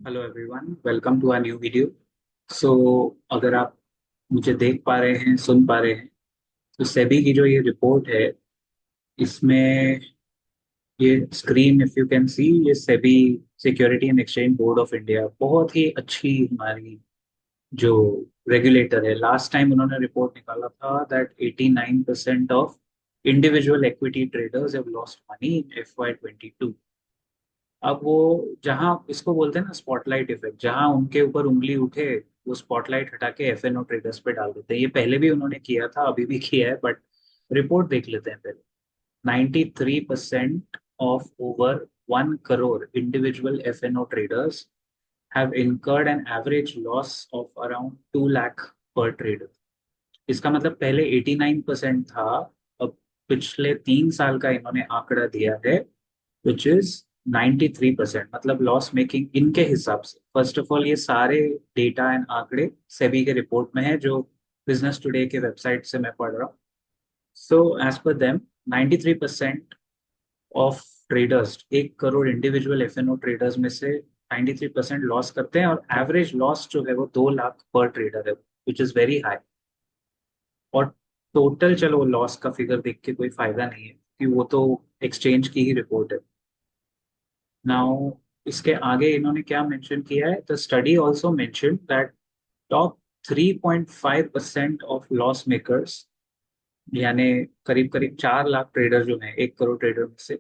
Hello everyone, welcome to our new video. So अगर आप मुझे देख पा रहे हैं, सुन पा रहे हैं, तो सेबी की जो ये रिपोर्ट है, इसमें ये screen if you can see, ये SEBI Security and Exchange Board of India बहुत ही अच्छी हमारी जो रेगुलेटर है। लास्ट टाइम उन्होंने रिपोर्ट निकाला था that 89% of individual equity traders have lost money in FY 22। अब वो जहां इसको बोलते हैं ना स्पॉटलाइट इफेक्ट, जहां उनके ऊपर उंगली उठे वो स्पॉटलाइट हटा के FNO ट्रेडर्स पे डाल देते हैं। ये पहले भी उन्होंने किया था, अभी भी किया है, बट रिपोर्ट देख लेते हैं पहले। 93% of over 1 crore individual FNO traders have incurred an average loss of around 2 lakh per trader। इसका मतलब पहले 89% था, अब पिछले 3 साल का इन्होंने आंकड़ा दिया है विच इज 93%, मतलब लॉस मेकिंग इनके हिसाब से। फर्स्ट ऑफ ऑल, ये सारे डेटा एंड आंकड़े सेबी के रिपोर्ट में है जो बिजनेस टुडे के वेबसाइट से मैं पढ़ रहा हूँ। So as per them 93% of traders, 1 crore individual FNO traders में से 93% लॉस करते हैं, और एवरेज लॉस जो है वो 2 लाख पर ट्रेडर है, विच इज वेरी हाई। और टोटल, चलो लॉस का फिगर देख के कोई फायदा नहीं है कि वो तो एक्सचेंज की ही रिपोर्ट है। नाउ इसके आगे इन्होंने क्या मेंशन किया है, the study also mention that top 3.5% of loss makers, यानी करीब करीब 4 लाख ट्रेडर जो हैं 1 करोड़ ट्रेडर में से,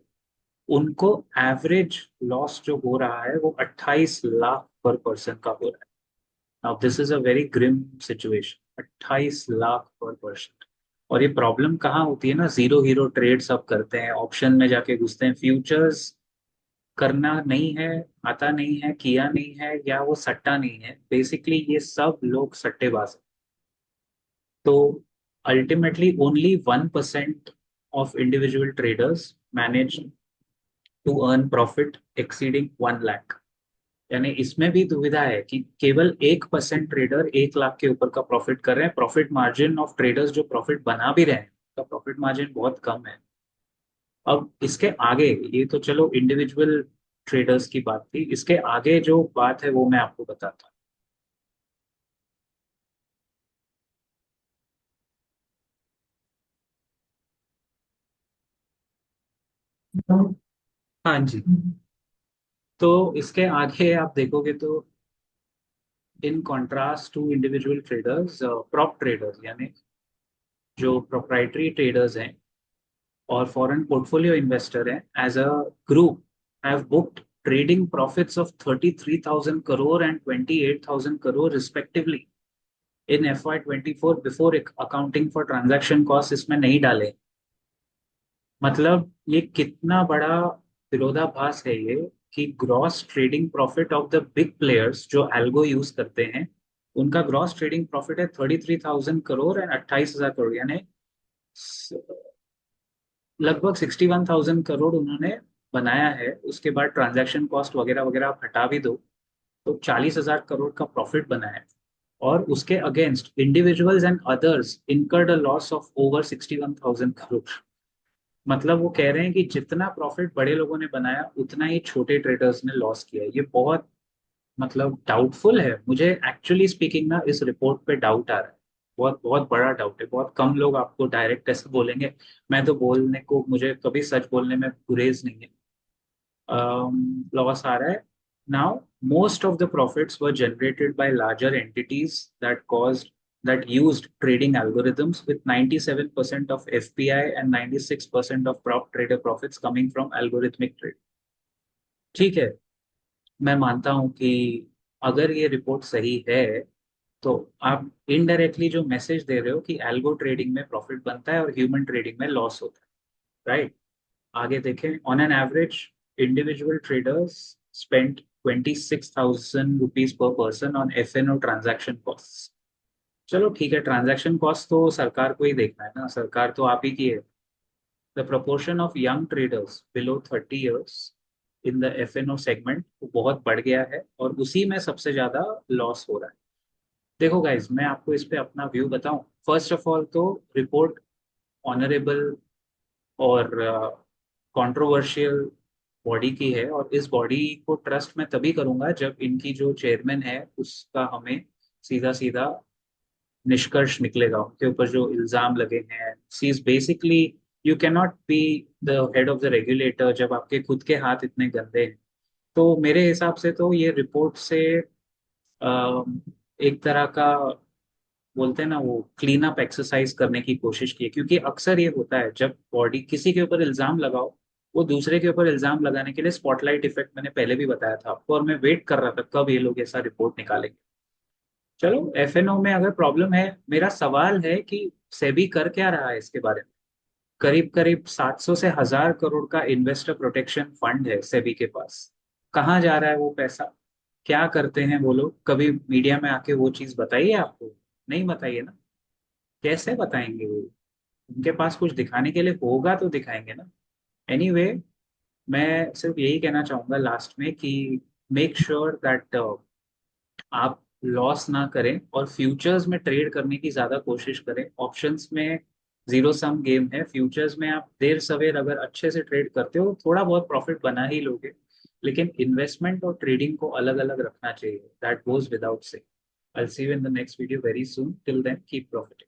उनको एवरेज लॉस जो हो रहा है वो 28 लाख पर पर्सन का हो रहा है। Now this is a very grim situation, 28 lakh per person. और ये प्रॉब्लम कहाँ होती है ना, जीरो हीरो ट्रेड सब करते हैं, ऑप्शन में जाके घुसते हैं, फ्यूचर्स करना नहीं है, आता नहीं है, किया नहीं है, या वो सट्टा नहीं है, बेसिकली ये सब लोग सट्टेबाज हैं। तो ultimately only 1% of individual traders manage to earn profit exceeding 1 lakh. यानी इसमें भी दुविधा है कि केवल 1% ट्रेडर 1 लाख के ऊपर का प्रॉफिट कर रहे हैं। प्रॉफिट मार्जिन ऑफ ट्रेडर्स जो प्रॉफिट बना भी रहे हैं, का प्रॉफिट मार्जिन बहुत कम है। अब इसके आगे, ये तो चलो इंडिविजुअल ट्रेडर्स की बात थी, इसके आगे जो बात है वो मैं आपको बताता हूँ। हाँ जी। तो इसके आगे आप देखोगे तो, in contrast to individual traders, prop traders यानी जो प्रोप्राइटरी ट्रेडर्स हैं और फॉरेन पोर्टफोलियो इन्वेस्टर हैं, as a group have booked trading profits of 33,000 crore and 28,000 crore respectively in FY 24 before accounting for transaction cost इसमें नहीं डाले। मतलब ये कितना बड़ा विरोधाभास है ये, कि gross trading profit of the big players जो एल्गो यूज करते हैं, उनका ग्रॉस ट्रेडिंग प्रॉफिट है 33,000 करोड़ एंड 28,000 करोड़, यानी लगभग 61,000 करोड़ उन्होंने बनाया है। उसके बाद ट्रांजैक्शन कॉस्ट वगैरह वगैरह आप हटा भी दो तो 40,000 करोड़ का प्रॉफिट बना है। और उसके against individuals and others incurred a loss of over 61,000 crore. मतलब वो कह रहे हैं कि जितना प्रॉफिट बड़े लोगों ने बनाया उतना ही छोटे ट्रेडर्स ने लॉस किया है। ये बहुत, मतलब डाउटफुल है। मुझे एक्चुअली स्पीकिंग ना इस रिपोर्ट पे डाउट आ रहा है, बहुत बहुत बड़ा डाउट है। बहुत कम लोग आपको डायरेक्ट ऐसे बोलेंगे। मैं तो बोलने को, मुझे कभी सच बोलने में गुरेज नहीं है। लॉस आ रहा है। Now most of the profits were generated by larger entities that used trading algorithms, with 97% of FPI and 96% of prop trader profits coming from algorithmic trade। ठीक है, मैं मानता हूं कि अगर ये रिपोर्ट सही है तो आप इनडायरेक्टली जो मैसेज दे रहे हो कि एल्गो ट्रेडिंग में प्रॉफिट बनता है और ह्यूमन ट्रेडिंग में लॉस होता है, राइट? आगे देखें, on an average individual traders spent 26,000 rupees per person on FNO transaction cost. चलो ठीक है, ट्रांजैक्शन कॉस्ट तो सरकार को ही देखना है ना, सरकार तो आप ही की है। The proportion of young traders below 30 years in the FNO segment बहुत बढ़ गया है, और उसी में सबसे ज्यादा लॉस हो रहा है। देखो गाइज, मैं आपको इस पे अपना व्यू बताऊं। फर्स्ट ऑफ ऑल तो रिपोर्ट ऑनरेबल और कंट्रोवर्शियल बॉडी की है, और इस बॉडी को ट्रस्ट मैं तभी करूंगा जब इनकी जो चेयरमैन है उसका हमें सीधा सीधा निष्कर्ष निकलेगा, उनके ऊपर जो इल्जाम लगे हैं। She is basically, you can not be the head of the regulator जब आपके खुद के हाथ इतने गंदे हैं। तो मेरे हिसाब से तो ये रिपोर्ट से एक तरह का, बोलते हैं ना, वो क्लीन अप एक्सरसाइज करने की कोशिश की है। क्योंकि अक्सर ये होता है जब बॉडी किसी के ऊपर इल्जाम लगाओ, वो दूसरे के ऊपर इल्जाम लगाने के लिए स्पॉटलाइट इफेक्ट, मैंने पहले भी बताया था आपको, और मैं वेट कर रहा था कब ये लोग ऐसा रिपोर्ट निकालेंगे। चलो, एफएनओ में अगर प्रॉब्लम है, मेरा सवाल है कि सेबी कर क्या रहा है इसके बारे में। करीब करीब 700 से 1000 करोड़ का इन्वेस्टर प्रोटेक्शन फंड है सेबी के पास। कहाँ जा रहा है वो पैसा? क्या करते हैं वो लोग? कभी मीडिया में आके वो चीज बताइए आपको? नहीं बताइए ना। कैसे बताएंगे वो? उनके पास कुछ दिखाने के लिए होगा तो दिखाएंगे ना। एनीवे, मैं सिर्फ यही कहना चाहूंगा लास्ट में कि मेक श्योर दैट आप लॉस ना करें, और फ्यूचर्स में ट्रेड करने की ज्यादा कोशिश करें। ऑप्शंस में जीरो सम गेम है, फ्यूचर्स में आप देर सवेर अगर अच्छे से ट्रेड करते हो थोड़ा बहुत प्रॉफिट बना ही लोगे। लेकिन इन्वेस्टमेंट और ट्रेडिंग को अलग अलग रखना चाहिए, दैट गोज विदाउट से। I'll see you in the next video very soon. Till then, keep profiting.